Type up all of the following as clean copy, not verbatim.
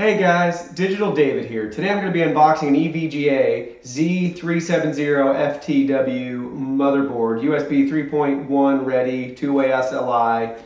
Hey guys, Digital David here. Today I'm going to be unboxing an EVGA Z370 FTW motherboard, USB 3.1 ready, two-way SLI,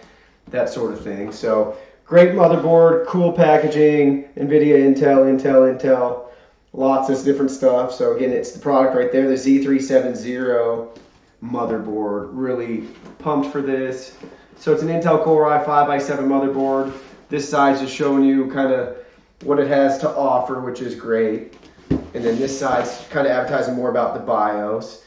that sort of thing. So great motherboard, cool packaging, NVIDIA, Intel, lots of different stuff. So again, it's the product right there, the Z370 motherboard. Really pumped for this. So it's an Intel Core i5-i7 motherboard. This side's just showing you kind of what it has to offer, which is great. And then this side's kind of advertising more about the BIOS.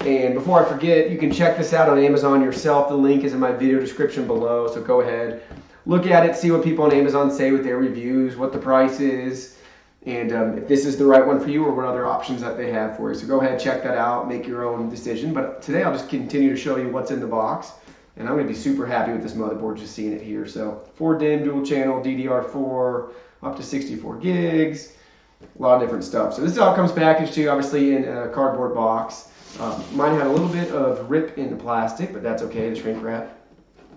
And before I forget, you can check this out on Amazon yourself. The link is in my video description below, so go ahead, look at it, see what people on Amazon say with their reviews, what the price is, and if this is the right one for you or what other options that they have for you. So go ahead, check that out, make your own decision. But today I'll just continue to show you what's in the box. And I'm going to be super happy with this motherboard, just seeing it here. So 4 DIMM, dual channel, DDR4, up to 64 gigs, a lot of different stuff. So this is how it comes packaged to you, obviously in a cardboard box. Mine had a little bit of rip in the plastic, but that's okay, the shrink wrap.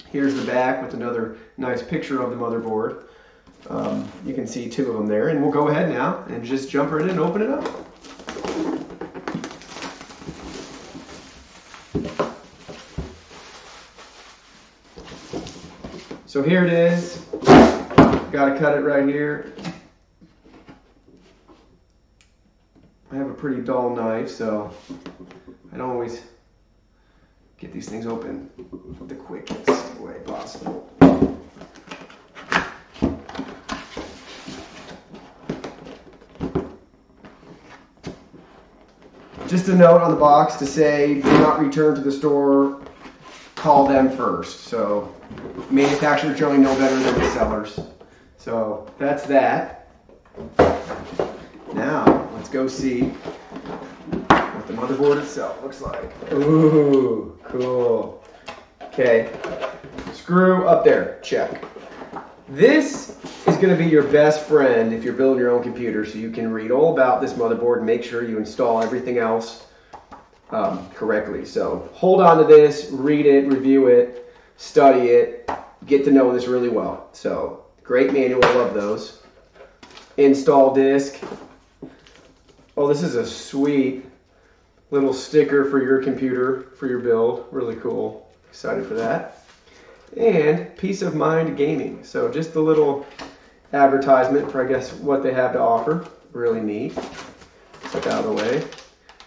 Here's the back with another nice picture of the motherboard. You can see 2 of them there, and we'll go ahead now and just jump right in and open it up. So here it is. Got to cut it right here. I have a pretty dull knife, so I don't always get these things open the quickest way possible. Just a note on the box to say, do not return to the store, call them first. So manufacturers generally know better than the sellers. So that's that. Now let's go see what the motherboard itself looks like. Ooh, cool. Okay, screw up there, check. This is going to be your best friend if you're building your own computer, so you can read all about this motherboard and make sure you install everything else correctly. So hold on to this, read it, review it, study it, get to know this really well. So great manual, love those. Install disk. Oh, this is a sweet little sticker for your computer, for your build. Really cool. Excited for that. And Peace of Mind Gaming. So just a little advertisement for, I guess, what they have to offer. Really neat. Get out of the way.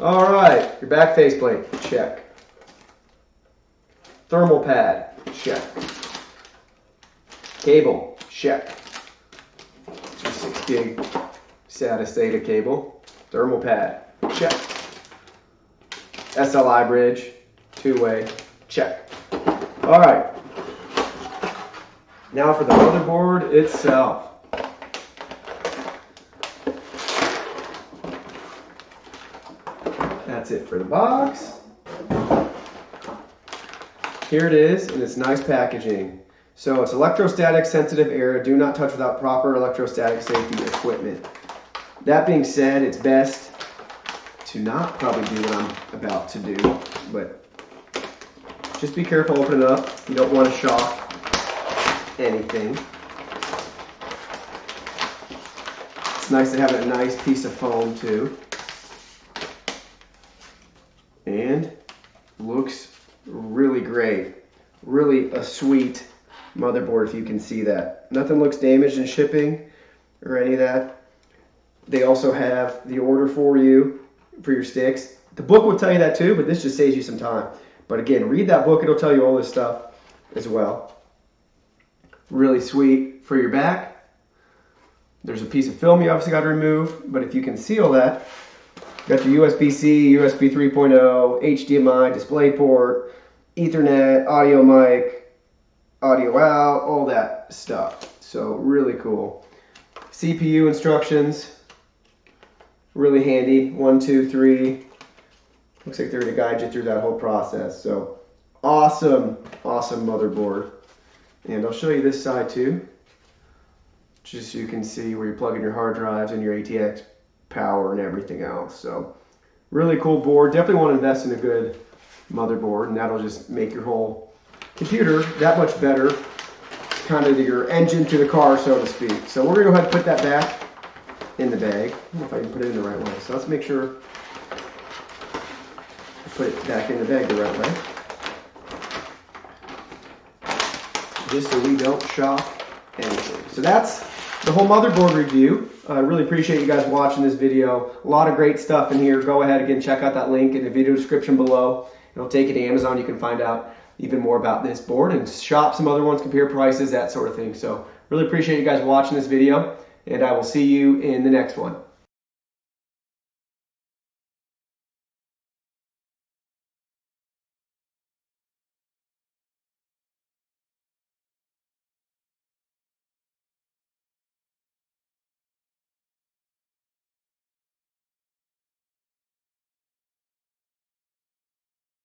All right, your back faceplate, check. Thermal pad, check. Cable, check. 6 gig SATA SATA cable. Thermal pad, check. SLI bridge, 2-way, check. All right. Now for the motherboard itself. That's it for the box. Here it is in its nice packaging. So it's electrostatic sensitive area. Do not touch without proper electrostatic safety equipment. That being said, it's best to not probably do what I'm about to do, but just be careful opening it up. You don't want to shock anything. It's nice to have a nice piece of foam too. And looks really great. Really a sweet motherboard, if you can see that. Nothing looks damaged in shipping or any of that. They also have the order for you for your sticks. The book will tell you that too, but this just saves you some time. But again, read that book, it'll tell you all this stuff as well. Really sweet for your back. There's a piece of film you obviously got to remove, but if you can seal that, you got your USB-C, USB 3.0, HDMI, DisplayPort, Ethernet, audio mic, audio out, all that stuff. So really cool. CPU instructions, really handy. 1, 2, 3. Looks like they're going to guide you through that whole process. So awesome, awesome motherboard. And I'll show you this side too, just so you can see where you're plugging your hard drives and your ATX power and everything else. So really cool board. Definitely want to invest in a good motherboard, and that'll just make your whole computer that much better kind of your engine to the car, so to speak. So we're going to go ahead and put that back in the bag. I don't know if I can put it in the right way. So let's make sure I put it back in the bag the right way. Just so we don't shock anything. So that's the whole motherboard review. I really appreciate you guys watching this video. A lot of great stuff in here. Go ahead again, check out that link in the video description below. It'll take you to Amazon. You can find out even more about this board and shop some other ones, compare prices, that sort of thing. So really appreciate you guys watching this video, and I will see you in the next one.